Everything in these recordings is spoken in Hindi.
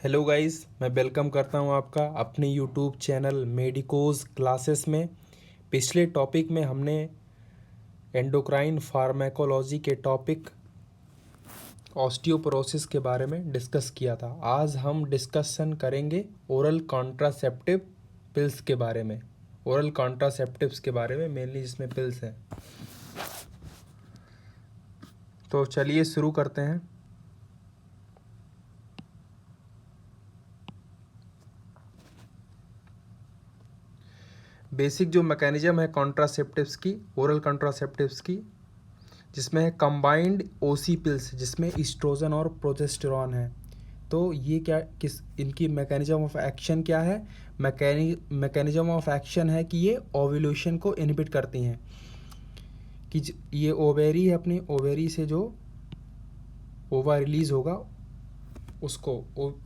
हेलो गाइस, मैं वेलकम करता हूं आपका अपने यूट्यूब चैनल मेडिकोज क्लासेस में। पिछले टॉपिक में हमने एंडोक्राइन फार्माकोलॉजी के टॉपिक ऑस्टियोपोरोसिस के बारे में डिस्कस किया था। आज हम डिस्कशन करेंगे ओरल कॉन्ट्रासेप्टिव पिल्स के बारे में। ओरल कॉन्ट्रासेप्टिव्स के बारे में मेनली जिसमें पिल्स हैं। तो चलिए शुरू करते हैं। बेसिक जो मैकेनिज्म है कॉन्ट्रासेप्टिव्स की, ओरल कॉन्ट्रासेप्टिव्स की, जिसमें है कंबाइंड ओसी पिल्स जिसमें इस्ट्रोजन और प्रोजेस्टेरॉन है। तो ये क्या इनकी मैकेनिज्म ऑफ एक्शन क्या है? मैकेनिज्म ऑफ एक्शन है कि ये ओव्यूलेशन को इनहिबिट करती हैं। कि ये ओवेरी है, अपनी ओवेरी से जो ओवा रिलीज होगा उसको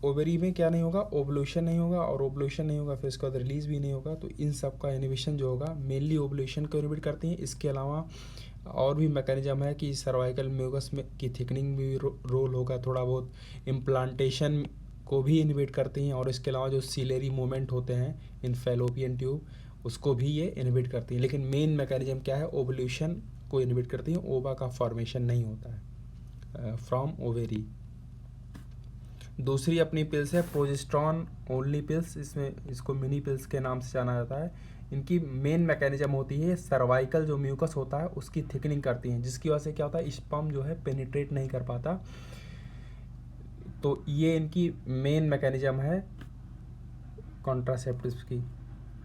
ओवेरी में क्या नहीं होगा, ओवुलेशन नहीं होगा, और ओवुलेशन नहीं होगा फिर उसके बाद रिलीज भी नहीं होगा। तो इन सब का इनहिबिशन जो होगा मेनली ओवुलेशन को इनहिबिट करती हैं। इसके अलावा और भी मैकेनिज्म है कि सर्वाइकल म्यूकस में की थिकनिंग भी रोल होगा, थोड़ा बहुत इम्प्लांटेशन को भी इनहिबिट करती हैं। और इसके अलावा जो सीलेरी मूवमेंट होते हैं इन फैलोपियन ट्यूब उसको भी ये इनहिबिट करती हैं। लेकिन मेन मैकेनिज्म क्या है, ओवुलेशन को इनहिबिट करती हैं। ओवा का फॉर्मेशन नहीं होता है फ्रॉम ओवेरी। दूसरी अपनी पिल्स है प्रोजेस्टेरॉन ओनली पिल्स। इसको मिनी पिल्स के नाम से जाना जाता है। इनकी मेन मैकेनिज्म होती है सर्वाइकल जो म्यूकस होता है उसकी थिकनिंग करती हैं, जिसकी वजह से क्या होता है, स्पर्म जो है पेनिट्रेट नहीं कर पाता। तो ये इनकी मेन मैकेनिज्म है कॉन्ट्रासेप्टिव्स की,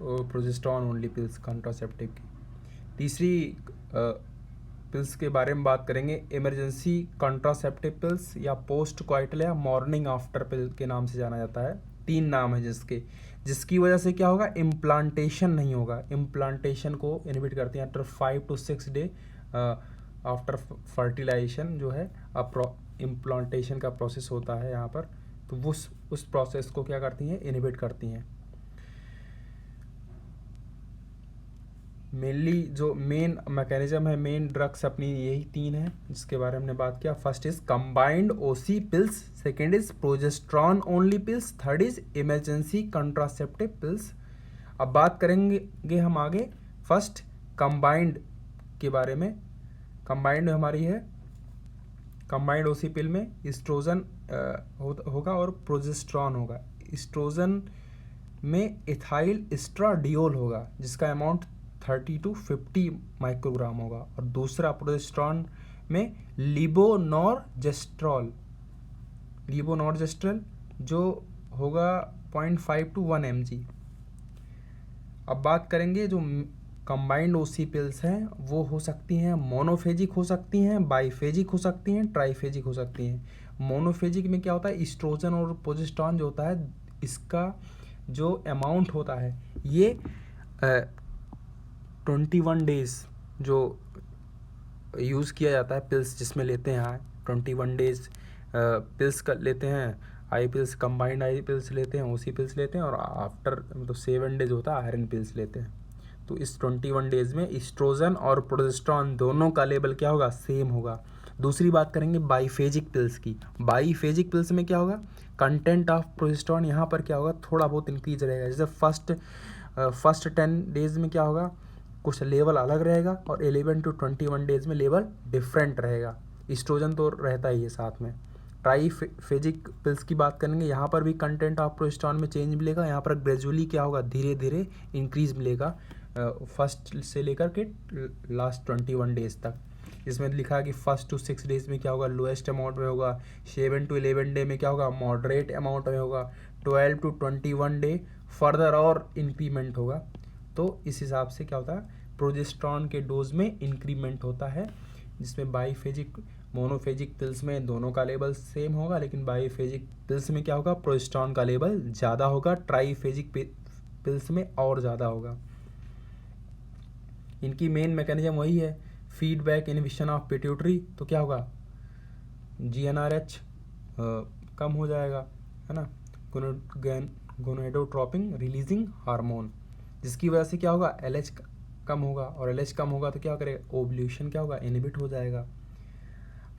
प्रोजेस्टेरॉन ओनली पिल्स कॉन्ट्रासेप्टिव की। तीसरी पिल्स के बारे में बात करेंगे, इमरजेंसी कॉन्ट्रासेप्टिव पिल्स या पोस्ट क्वाइटल या मॉर्निंग आफ्टर पिल के नाम से जाना जाता है। 3 नाम है जिसकी वजह से क्या होगा, इम्प्लांटेशन नहीं होगा। इम्प्लांटेशन को इनहिबिट करती हैं। After 5 to 6 day after fertilisation जो है इम्प्लांटेशन का प्रोसेस होता है यहाँ पर, तो उस प्रोसेस को क्या करती हैं, इनहिबिट करती हैं। मेनली जो मेन मैकेनिज्म है, मेन ड्रग्स अपनी यही 3 है जिसके बारे में हमने बात किया। First is combined OC pills, second is progesterone only pills, third is emergency contraceptive pills. अब बात करेंगे हम आगे फर्स्ट कंबाइंड के बारे में। कंबाइंड हमारी है, कंबाइंड ओसी पिल में इस्ट्रोजन होगा और प्रोजेस्टेरॉन होगा। इस्ट्रोजन में इथाइल एस्ट्राडियोल होगा जिसका अमाउंट 30 to 50 माइक्रोग्राम होगा। और दूसरा प्रोजेस्टेरॉन में लिबोनॉर्जेस्ट्रॉल जो होगा 0.5 to 1 mg। अब बात करेंगे जो कंबाइंड ओसी पिल्स हैं वो हो सकती हैं मोनोफेजिक, हो सकती हैं बाईफेजिक, हो सकती हैं ट्राईफेजिक, हो सकती हैं। मोनोफेजिक में क्या होता है, इस्ट्रोजन और प्रोजेस्टेरॉन जो होता है इसका जो अमाउंट होता है ये 21 डेज जो यूज़ किया जाता है पिल्स जिसमें लेते हैं 21 डेज पिल्स का लेते हैं, आई पिल्स, कंबाइंड आई पिल्स लेते हैं, ओसी पिल्स लेते हैं, और आफ्टर मतलब 7 डेज होता है आयरन पिल्स लेते हैं। तो इस 21 डेज में इस्ट्रोजन और प्रोजेस्टेरॉन दोनों का लेवल क्या होगा, सेम होगा। दूसरी बात करेंगे बाईफेजिक पिल्स की। बाईफेजिक पिल्स में क्या होगा, कंटेंट ऑफ प्रोजेस्टेरॉन यहाँ पर क्या होगा, थोड़ा बहुत इंक्रीज रहेगा। जैसे फर्स्ट 10 डेज में क्या होगा, कुछ लेवल अलग रहेगा, और 11 to 21 डेज में लेवल डिफरेंट रहेगा। इस्ट्रोजन तो रहता ही है साथ में। ट्राईफेजिक पिल्स की बात करेंगे, यहाँ पर भी कंटेंट ऑफ प्रोजेस्टेरॉन में चेंज मिलेगा। यहाँ पर ग्रेजुअली क्या होगा, धीरे धीरे इंक्रीज मिलेगा फर्स्ट से लेकर के लास्ट 21 डेज तक। इसमें लिखा है कि फर्स्ट to 6 डेज में क्या होगा, लोएस्ट अमाउंट में होगा। 7 to 11 डे में क्या होगा, मॉडरेट अमाउंट में होगा। 12 to 21 डे फर्दर और इंक्रीमेंट होगा। तो इस हिसाब से क्या होता है, प्रोजेस्टेरॉन के डोज में इंक्रीमेंट होता है। जिसमें बाईफेजिक मोनोफेजिक पिल्स में दोनों का लेवल सेम होगा, लेकिन बाईफेजिक पिल्स में क्या होगा, प्रोजेस्टेरॉन का लेवल ज़्यादा होगा, ट्राईफेजिक पिल्स में और ज़्यादा होगा। इनकी मेन मैकेनिज्म वही है, फीडबैक इनहिबिशन ऑफ पिट्यूटरी। तो क्या होगा, GnRH कम हो जाएगा, है ना, गोनाडोट्रोपिन रिलीजिंग हार्मोन, जिसकी वजह से क्या होगा, LH कम होगा, और LH कम होगा तो क्या करेगा, ओवुलेशन क्या होगा, इनहिबिट हो जाएगा।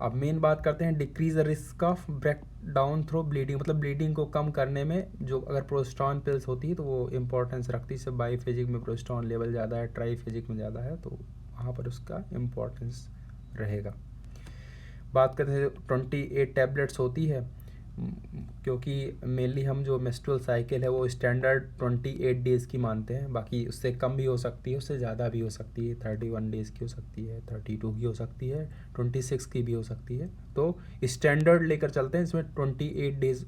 अब मेन बात करते हैं decrease the risk of break down through bleeding, मतलब ब्लीडिंग को कम करने में जो अगर प्रोस्टॉन पिल्स होती है तो वो इंपॉर्टेंस रखती है। जैसे बाईफेजिक में प्रोस्टॉन लेवल ज़्यादा है, ट्राईफेजिक में ज़्यादा है, तो वहाँ पर उसका इम्पोर्टेंस रहेगा। बात करते हैं 28 टैबलेट्स होती है, क्योंकि मेनली हम जो मेंस्ट्रुअल साइकिल है वो स्टैंडर्ड 28 डेज़ की मानते हैं, बाकी उससे कम भी हो सकती है, उससे ज़्यादा भी हो सकती है, 31 डेज़ की हो सकती है, 32 की हो सकती है, 26 की भी हो सकती है। तो स्टैंडर्ड लेकर चलते हैं, इसमें 28 डेज़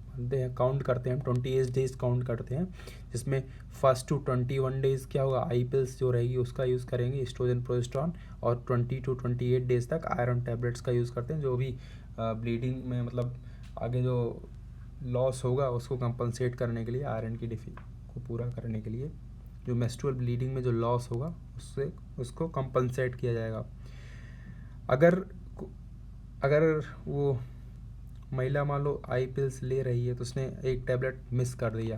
मानते हैं, काउंट करते हैं हम, 28 डेज़ काउंट करते हैं, जिसमें फर्स्ट टू 21 डेज़ क्या होगा, आई पिल्स जो रहेगी उसका यूज़ करेंगे, एस्ट्रोजन प्रोजेस्टेरॉन, और 20 टू 28 डेज़ तक आयरन टैबलेट्स का यूज़ करते हैं, जो भी ब्लीडिंग में मतलब आगे जो लॉस होगा उसको कंपनसेट करने के लिए, आयरन की डिफी को पूरा करने के लिए, जो मेंस्ट्रुअल ब्लीडिंग में जो लॉस होगा उसको कंपनसेट किया जाएगा। अगर वो महिला मान लो आई पिल्स ले रही है तो उसने एक टैबलेट मिस कर दिया,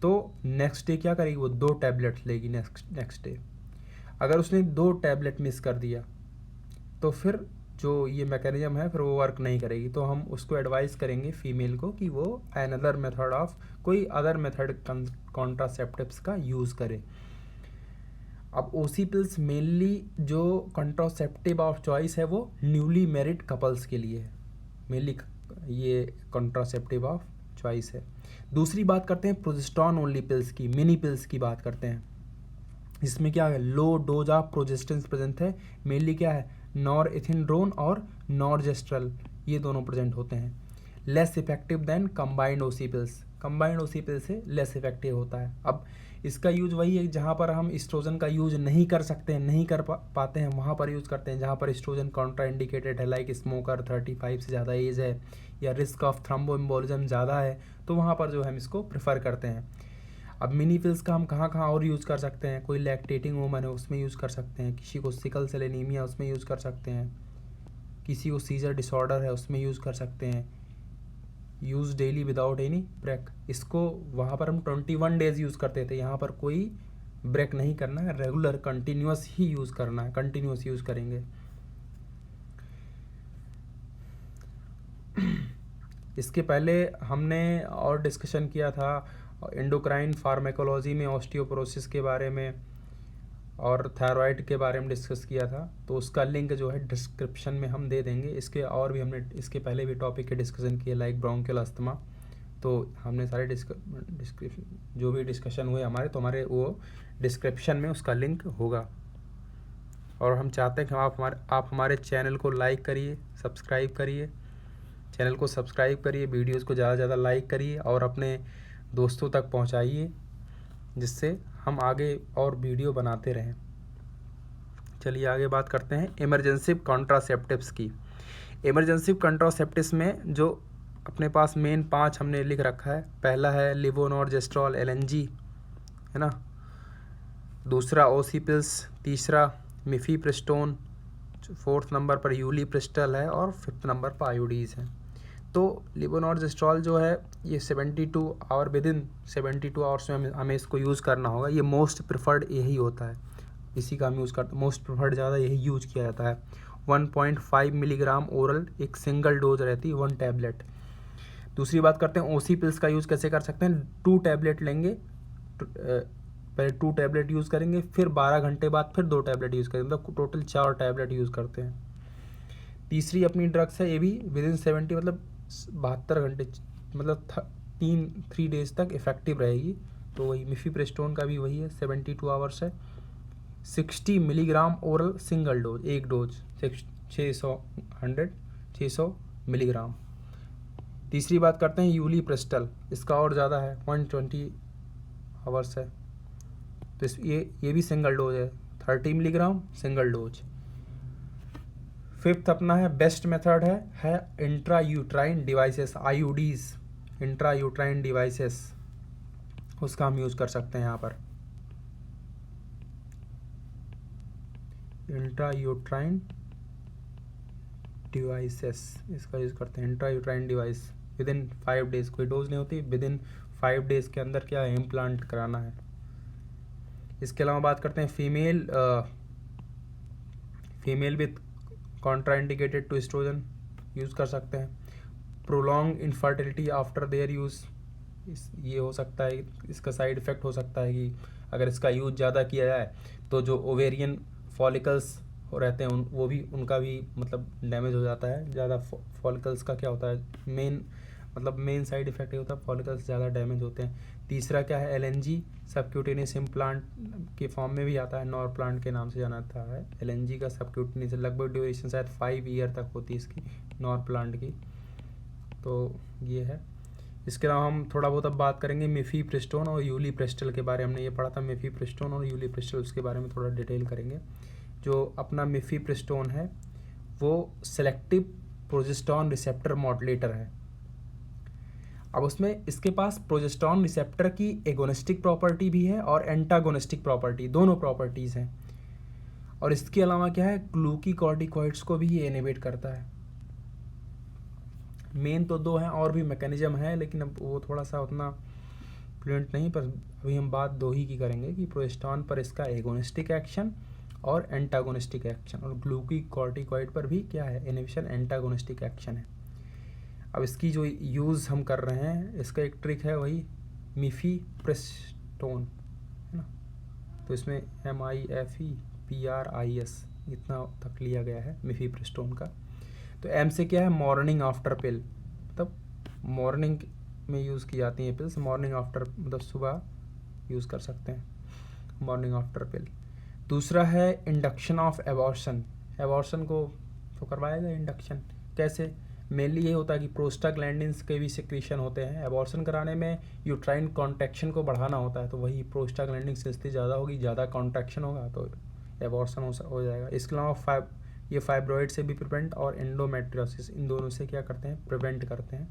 तो नेक्स्ट डे क्या करेगी, वो 2 टैबलेट लेगी नेक्स्ट डे। अगर उसने 2 टैबलेट मिस कर दिया तो फिर जो ये मैकेनिज्म है फिर वो वर्क नहीं करेगी, तो हम उसको एडवाइस करेंगे फीमेल को कि वो अनदर मेथड ऑफ कोई अदर मेथड कॉन्ट्रासेप्टिव्स का यूज़ करे। अब ओसी पिल्स मेनली जो कॉन्ट्रासेप्टिव ऑफ चॉइस है वो न्यूली मैरिड कपल्स के लिए है, मेनली ये कॉन्ट्रासेप्टिव ऑफ चॉइस है। दूसरी बात करते हैं प्रोजेस्टेरॉन ओनली पिल्स की, मिनी पिल्स की बात करते हैं। इसमें क्या है, लो डोज ऑफ प्रोजेस्टेंस प्रेजेंट है, मेनली क्या है, नॉरएथिंड्रोन और नॉर्जेस्ट्रल, ये दोनों प्रेजेंट होते हैं। लेस इफेक्टिव देन कंबाइंड ओसी पिल्स, कंबाइंड ओसी पिल्स से लेस इफेक्टिव होता है। अब इसका यूज वही है, जहाँ पर हम एस्ट्रोजन का यूज नहीं कर सकते हैं, नहीं कर पाते हैं, वहाँ पर यूज़ करते हैं। जहाँ पर एस्ट्रोजन कॉन्ट्राइंडिकेटेड है, लाइक स्मोकर, 35 से ज़्यादा एज है, या रिस्क ऑफ थ्रोम्बोएम्बोलिज्म ज़्यादा है, तो वहाँ पर जो हम इसको प्रेफर करते हैं। अब मिनी पिल्स का हम कहाँ कहाँ और यूज़ कर सकते हैं, कोई लैक्टेटिंग वूमन है उसमें यूज़ कर सकते हैं, किसी को सिकल सेल एनीमिया उसमें यूज़ कर सकते हैं, किसी को सीजर डिसऑर्डर है उसमें यूज़ कर सकते हैं। Use daily without any break, इसको वहाँ पर हम 21 डेज़ यूज़ करते थे, यहाँ पर कोई ब्रेक नहीं करना है, रेगुलर कंटिन्यूस ही यूज़ करना है, कंटिन्यूस यूज़ करेंगे। इसके पहले हमने और डिस्कशन किया था एंडोक्राइन फार्मेकोलॉजी में ऑस्टियोपोरोसिस के बारे में और थायराइड के बारे में डिस्कस किया था, तो उसका लिंक जो है डिस्क्रिप्शन में हम दे देंगे। इसके और भी हमने इसके पहले भी टॉपिक के डिस्कशन किए, लाइक ब्रोंकियल अस्थमा, तो हमने सारे डिस्क्रिप्शन जो भी डिस्कशन हुए हमारे, तो हमारे वो डिस्क्रिप्शन में उसका लिंक होगा। और हम चाहते हैं कि आप हमारे चैनल को लाइक करिए, सब्सक्राइब करिए, चैनल को सब्सक्राइब करिए, वीडियोस को ज़्यादा से ज़्यादा लाइक करिए और अपने दोस्तों तक पहुंचाइए, जिससे हम आगे और वीडियो बनाते रहें। चलिए आगे बात करते हैं इमरजेंसी कॉन्ट्रासेप्टिव्स की। इमरजेंसी कॉन्ट्रासेप्टिव्स में जो अपने पास मेन 5 हमने लिख रखा है, पहला है लिवोनॉर्जेस्ट्रॉल LNG, है ना, दूसरा ओसी पिल्स, तीसरा मिफीप्रिस्टोन, 4th नंबर पर यूलिप्रिस्टल है और 5th नंबर पर आयोडीज है। तो लिवोनॉर्जेस्ट्रॉल जो है ये 72 आवर, विद इन 72 आवर्स में हमें इसको यूज़ करना होगा। ये मोस्ट प्रेफर्ड यही होता है, इसी का हम यूज़ करते हैं, मोस्ट प्रेफर्ड ज़्यादा यही यूज़ किया जाता है। 1.5 मिलीग्राम ओरल, एक सिंगल डोज रहती है, 1 टैबलेट। दूसरी बात करते हैं ओसी पिल्स का यूज़ कैसे कर सकते हैं। 2 टैबलेट लेंगे, पहले 2 टैबलेट यूज़ करेंगे, फिर 12 घंटे बाद फिर 2 टैबलेट यूज़ करेंगे, मतलब टोटल 4 टैबलेट यूज़ करते हैं। तीसरी अपनी ड्रग्स है, ये भी विद इन 70 मतलब 72 घंटे, मतलब 3 डेज तक इफेक्टिव रहेगी। तो वही मिफीप्रिस्टोन का भी वही है, 72 आवर्स है। 60 मिलीग्राम ओरल सिंगल डोज, एक डोज 600 मिलीग्राम। तीसरी बात करते हैं यूलिप्रिस्टल, इसका और ज़्यादा है, 120 आवर्स है, तो ये भी सिंगल डोज है, 30 मिलीग्राम सिंगल डोज। 5th अपना है बेस्ट मेथड है intrauterine devices, IUDs, intrauterine devices, उसका हम यूज़ कर सकते हैं यहाँ पर। इंट्रायूट्राइन डिवाइसेस, इसका यूज़ करते हैं। Intrauterine device with in 5 days, कोई डोज नहीं होती, विद इन 5 डेज़ के अंदर क्या है, इम्प्लांट कराना है। इसके अलावा बात करते हैं female with contraindicated to oestrogen, use कर सकते हैं। Prolong infertility after their use, ये हो सकता है, इसका साइड इफ़ेक्ट हो सकता है कि अगर इसका यूज़ ज़्यादा किया जाए तो जो ओवेरियन फॉलिकल्स रहते हैं वो भी, उनका भी मतलब डैमेज हो जाता है। ज़्यादा फॉलिकल्स का क्या होता है, मेन साइड इफ़ेक्ट ये होता है, फॉलिकल्स ज़्यादा डैमेज होते हैं। तीसरा क्या है, LNG सबक्यूटेनियस इम्प्लांट के फॉर्म में भी आता है, नॉर प्लांट के नाम से जाना जाता है। LNG का सबक्यूटेनियस लगभग ड्यूरेशन शायद 5 ईयर तक होती है इसकी, नॉर प्लांट की। तो ये है। इसके अलावा हम थोड़ा बहुत अब बात करेंगे मिफीप्रिस्टोन और यूलिप्रिस्टल के बारे में। हमने ये पढ़ा था मिफीप्रिस्टोन और यूलिप्रिस्टल, उसके बारे में थोड़ा डिटेल करेंगे। जो अपना मिफीप्रिस्टोन है वो सेलेक्टिव प्रोजेस्टेरॉन रिसेप्टर मॉड्यूलेटर है। अब उसमें इसके पास प्रोजेस्टेरॉन रिसेप्टर की एगोनिस्टिक प्रॉपर्टी भी है और एंटागोनिस्टिक प्रॉपर्टी, दोनों प्रॉपर्टीज़ हैं। और इसके अलावा क्या है, ग्लूकोकॉर्टिकॉइड्स को भी ये इनहिबिट करता है। मेन तो दो हैं, और भी मैकेनिज्म है लेकिन अब वो थोड़ा सा उतना फ्लुएंट नहीं, पर अभी हम बात दो ही की करेंगे कि प्रोजेस्टेरॉन पर इसका एगोनिस्टिक एक्शन और एंटागोनिस्टिक एक्शन, और ग्लूकोकॉर्टिकॉइड पर भी क्या है, इनहिबिशन, एंटागोनिस्टिक एक्शन है। अब इसकी जो यूज़ हम कर रहे हैं, इसका एक ट्रिक है वही मिफीप्रिस्टोन है ना। तो इसमें MIFEPRIS इतना तक लिया गया है मिफीप्रिस्टोन का। तो M से क्या है, मॉर्निंग आफ्टर पिल, मतलब मॉर्निंग में यूज़ की जाती हैं पिल्स, मॉर्निंग आफ्टर मतलब सुबह यूज़ कर सकते हैं, मॉर्निंग आफ्टर पिल। दूसरा है इंडक्शन ऑफ एबॉर्शन, एबॉर्शन को तो करवाएगा इंडक्शन, कैसे, मेनली ये होता है कि प्रोस्टाग्लैंडिन्स के भी सिक्रीशन होते हैं। एबॉर्शन कराने में यूट्राइन कॉन्ट्रैक्शन को बढ़ाना होता है, तो वही प्रोस्टाग्लैंडिन सेंसिटिविटी ज़्यादा होगी, ज़्यादा कॉन्ट्रैक्शन होगा तो एबॉर्शन हो जाएगा। इसके अलावा ये फाइब्रॉइड से भी प्रिवेंट और एंडोमेट्रियोसिस, इन दोनों से क्या करते हैं, प्रिवेंट करते हैं।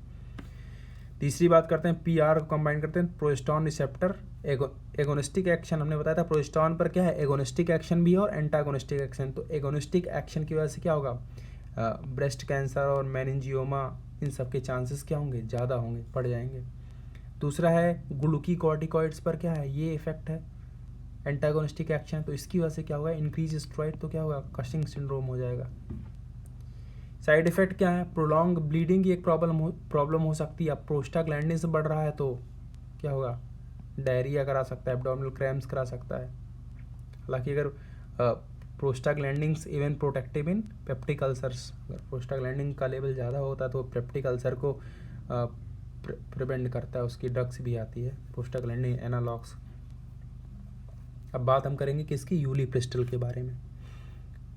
तीसरी बात करते हैं PR को कंबाइन करते हैं, प्रोजेस्टेरॉन रिसेप्टर एगोनिस्टिक एक्शन। हमने बताया था प्रोजेस्टेरॉन पर क्या है, एगोनिस्टिक एक्शन भी है और एंटागोनिस्टिक एक्शन। तो एगोनिस्टिक एक्शन की वजह से क्या होगा, ब्रेस्ट कैंसर और मेनिंजियोमा, इन सब के चांसेस क्या होंगे, ज़्यादा होंगे, बढ़ जाएंगे। दूसरा है ग्लूकोकॉर्टिकॉइड्स पर क्या है, ये इफेक्ट है, एंटागोनिस्टिक एक्शन, तो इसकी वजह से क्या होगा, इंक्रीज स्टेरॉइड, तो क्या होगा, कशिंग सिंड्रोम हो जाएगा। साइड इफेक्ट क्या है, प्रोलॉन्ग ब्लीडिंग की एक प्रॉब्लम हो सकती है। अब प्रोस्टाग्लैंडिन से बढ़ रहा है तो क्या होगा, डायरिया करा सकता है, एब्डोमिनल क्रैम्प्स करा सकता है। हालांकि अगर prostaglandins even protective in peptic ulcers, अगर प्रोस्टाग्लैंडिन का लेवल ज़्यादा होता है तो पेप्टिक अल्सर को प्रिवेंट करता है, उसकी ड्रग्स भी आती है प्रोस्टाग्लैंडिन एनालॉग्स। अब बात हम करेंगे किसकी, यूलिप्रिस्टल के बारे में।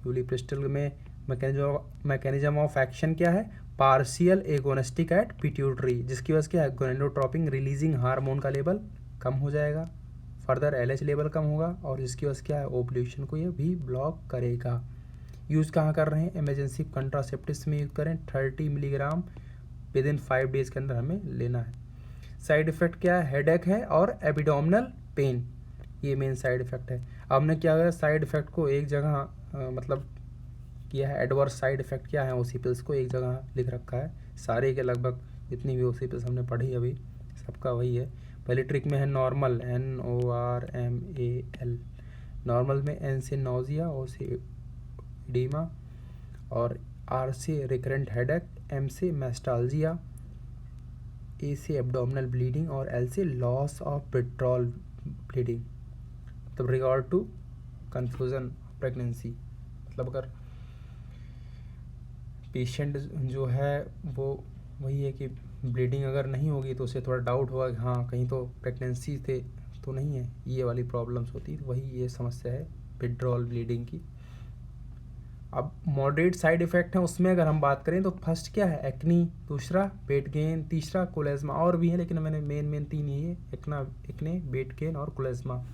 यूलिप्रिस्टल में मैकेनिज्म ऑफ एक्शन क्या है, पार्शियल एगोनिस्टिक एट पिट्यूटरी, जिसकी वजह से क्या है, गोनेडोट्रोपिन रिलीजिंग हार्मोन का लेवल कम हो जाएगा, फर्दर LH लेवल कम होगा, और जिसकी वजह से क्या है, ओव्यूलेशन को ये भी ब्लॉक करेगा। यूज़ कहाँ कर रहे हैं, इमरजेंसी कंट्रासेप्टिव्स में यूज़ करें, 30 मिलीग्राम विद इन 5 डेज़ के अंदर हमें लेना है। साइड इफ़ेक्ट क्या है, हेडेक है और एबिडोमिनल पेन, ये मेन साइड इफ़ेक्ट है। अब हमने क्या किया, साइड इफ़ेक्ट को एक जगह मतलब किया है, एडवर्स साइड इफ़ेक्ट क्या है OC पिल्स को एक जगह लिख रखा है, सारे के लगभग जितनी भी OC पिल्स हमने पढ़ी अभी सबका वही है। पहले ट्रिक में है नॉर्मल, NORMAL, नॉर्मल में N से नोजिया, O से एडिमा, और R से रिकरेंट हेडेक, M से मैस्टाल्जिया, A से एब्डोमिनल ब्लीडिंग, और L से लॉस ऑफ विड्रॉल ब्लीडिंग, मतलब रिगार्ड टू कन्फ्यूजन प्रेगनेंसी। मतलब अगर पेशेंट जो है वो वही है कि ब्लीडिंग अगर नहीं होगी तो उसे थोड़ा डाउट होगा कि हाँ कहीं तो प्रेगनेंसी थे तो नहीं है, ये वाली प्रॉब्लम्स होती है, वही ये समस्या है विड्रॉल ब्लीडिंग की। अब मॉडरेट साइड इफ़ेक्ट है उसमें अगर हम बात करें तो फर्स्ट क्या है, एक्नी, दूसरा वेट गेन, तीसरा कोलेज्मा, और भी है लेकिन मैंने मेन 3 ही है, एक्ने, वेट गेन और कोलेज्मा।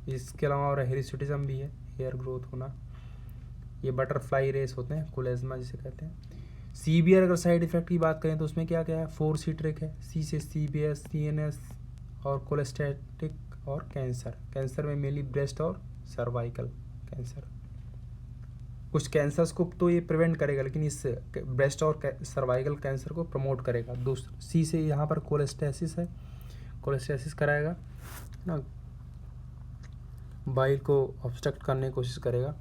इसके अलावा और हेरिसुटिज्म भी है, हेयर ग्रोथ होना, ये बटरफ्लाई रेस होते हैं, कोलेज्मा जिसे कहते हैं। सीवियर अगर साइड इफ़ेक्ट की बात करें तो उसमें क्या क्या है, 4C ट्रिक है, C से CBS, CNS और कोलेस्टेटिक और कैंसर में मेनली ब्रेस्ट और सर्वाइकल कैंसर। कुछ कैंसर्स को तो ये प्रिवेंट करेगा लेकिन इस ब्रेस्ट और सर्वाइकल कैंसर को प्रमोट करेगा। दूसरा C से यहाँ पर कोलेस्टेसिस है, कोलेस्टेसिस कराएगा ना, बाइल को ऑब्स्ट्रक्ट करने की कोशिश करेगा।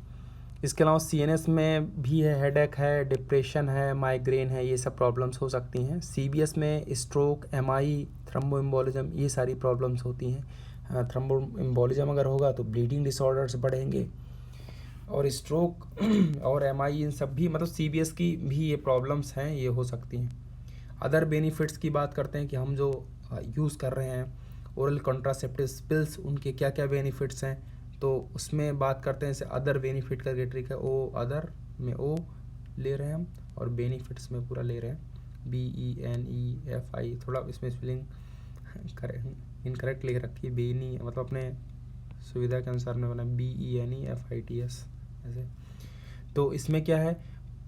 इसके अलावा सीएनएस में भी है, हेडेक है, डिप्रेशन है, माइग्रेन है, ये सब प्रॉब्लम्स हो सकती हैं। सीबीएस में स्ट्रोक, एमआई, थ्रोम्बोएम्बोलिज्म, ये सारी प्रॉब्लम्स होती हैं। थ्रोम्बोएम्बोलिज्म अगर होगा तो ब्लीडिंग डिसऑर्डर्स बढ़ेंगे, और स्ट्रोक और एमआई इन सब भी मतलब सीबीएस की भी ये प्रॉब्लम्स हैं, ये हो सकती हैं। अदर बेनिफिट्स की बात करते हैं कि हम जो यूज़ कर रहे हैं ओरल कॉन्ट्रासेप्टिव पिल्स, उनके क्या क्या बेनिफिट्स हैं, तो उसमें बात करते हैं। जैसे अदर बेनिफिट करके ट्रिक है, ओ अदर में ओ ले रहे हैं हम, और बेनिफिट्स में पूरा ले रहे हैं BENEFI। थोड़ा इसमें स्पेलिंग इनकरेक्ट लिख रखी है, बेनी मतलब अपने सुविधा के अनुसार ने बना BENEFITS ऐसे। तो इसमें क्या है,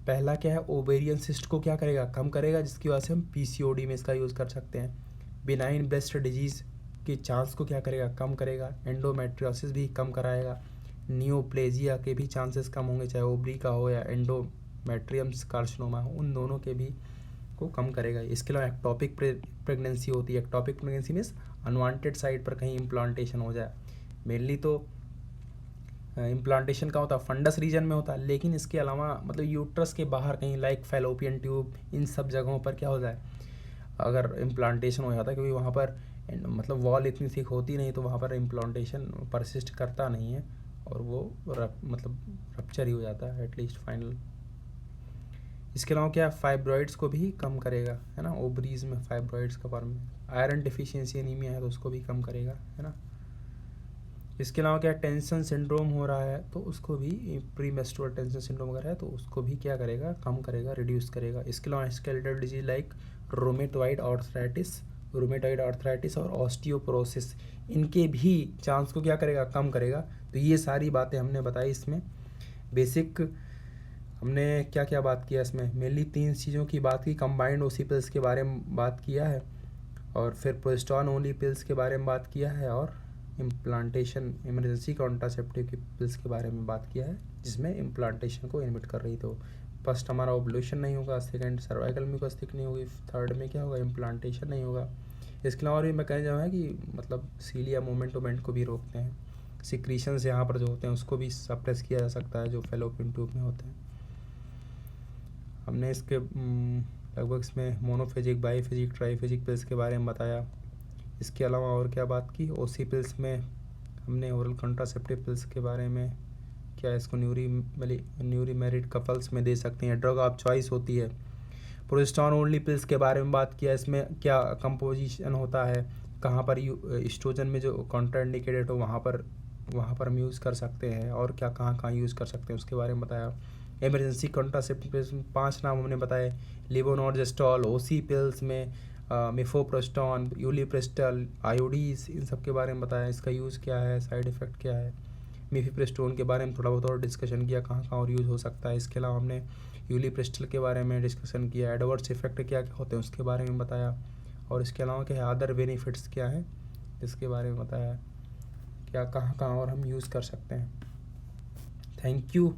पहला क्या है, ओवेरियन सिस्ट को क्या करेगा, कम करेगा, जिसकी वजह से हम पीसीओडी में इसका यूज़ कर सकते हैं। बिनाइन ब्रेस्ट डिजीज़ के चांस को क्या करेगा, कम करेगा। एंडोमेट्रियोसिस भी कम कराएगा। नियोप्लेजिया के भी चांसेस कम होंगे, चाहे ओवरी का हो या एंडोमेट्रियम्स कार्सिनोमा हो, उन दोनों के भी को कम करेगा। इसके अलावा एक्टोपिक प्रेगनेंसी होती है। Ectopic pregnancy means unwanted site पर कहीं इम्प्लांटेशन हो जाए। मेनली तो इम्प्लांटेशन का होता है फंडस रीजन में होता है, लेकिन इसके अलावा मतलब यूट्रस के बाहर कहीं लाइक फैलोपियन ट्यूब, इन सब जगहों पर क्या हो जाए, अगर इम्प्लांटेशन हो जाता है, क्योंकि वहाँ पर मतलब वॉल इतनी थिक होती नहीं, तो वहाँ पर इम्प्लांटेशन परसिस्ट करता नहीं है, और वो मतलब रप्चर ही हो जाता है एटलीस्ट फाइनल। इसके अलावा क्या, फाइब्रॉइड्स को भी कम करेगा, है ना। ओवरीज में फाइब्रॉइड्स का फॉर्म में आयरन डिफिशियंसी एनीमिया है, तो उसको भी कम करेगा, है ना। इसके अलावा क्या, टेंशन सिंड्रोम हो रहा है, तो उसको भी प्रीमेस्ट्रुअल टेंशन सिंड्रोम अगर है तो उसको भी क्या करेगा, कम करेगा, रिड्यूस करेगा। इसके अलावा skeletal disease like rheumatoid arthritis और ऑस्टियोपोरोसिस, इनके भी चांस को क्या करेगा, कम करेगा। तो ये सारी बातें हमने बताई इसमें। बेसिक हमने क्या क्या बात किया इसमें, मेनली 3 चीज़ों की बात की। कंबाइंड ओसी पिल्स के बारे में बात किया है, और फिर प्रोजेस्टेरॉन ओनली पिल्स के बारे में बात किया है, और इम्प्लांटेशन इमरजेंसी कॉन्ट्रासेप्टिव की पिल्स के बारे में बात किया है, जिसमें इम्प्लांटेशन को इनहिबिट कर रही। तो फर्स्ट हमारा ओवुलेशन नहीं होगा, सेकंड सर्वाइकल म्यूकस नहीं होगी, थर्ड में क्या होगा, इम्प्लांटेशन नहीं होगा। इसके अलावा भी मैकेनिज्म है कि मतलब सीलिया मूवमेंट को भी रोकते हैं। सिक्रीशंस यहाँ पर जो होते हैं उसको भी सप्रेस किया जा सकता है, जो फेलोपियन ट्यूब में होते हैं। हमने इसके लगभग इसमें मोनोफेजिक, बाईफेजिक, ट्राईफेजिक पिल्स के बारे में बताया। इसके अलावा और क्या बात की, ओसी पिल्स में हमने ओरल कॉन्ट्रासेप्टिव पिल्स के बारे में क्या, इसको न्यूरी मैरिड कपल्स में दे सकते हैं, ड्रग ऑफ चॉइस होती है। प्रोजेस्टेरॉन ओनली पिल्स के बारे में बात किया, इसमें क्या कंपोजिशन होता है, कहाँ पर एस्ट्रोजन में जो कॉन्ट्राइंडिकेटेड हो वहाँ पर हम यूज़ कर सकते हैं, और क्या कहाँ यूज़ कर सकते हैं उसके बारे में बताया। इमरजेंसी कॉन्ट्रासेप्टिव 5 नाम हमने बताए, लेवोनॉर्जेस्ट्रॉल, ओसी पिल्स में मिफोप्रोस्टॉन, यूलिप्रेस्टल, आयोडीज, इन सब के बारे में बताया, इसका यूज़ क्या है, साइड इफ़ेक्ट क्या है। मिफिप्रेस्टोन के बारे में थोड़ा बहुत और डिस्कशन किया, कहाँ और यूज़ हो सकता है। इसके अलावा हमने यूलिप्रेस्टल के बारे में डिस्कशन किया, एडवर्स इफेक्ट क्या क्या होते हैं उसके बारे में बताया, और इसके अलावा क्या है, अदर बेनिफिट्स क्या हैं इसके बारे में बताया, क्या कहाँ और हम यूज़ कर सकते हैं। Thank you.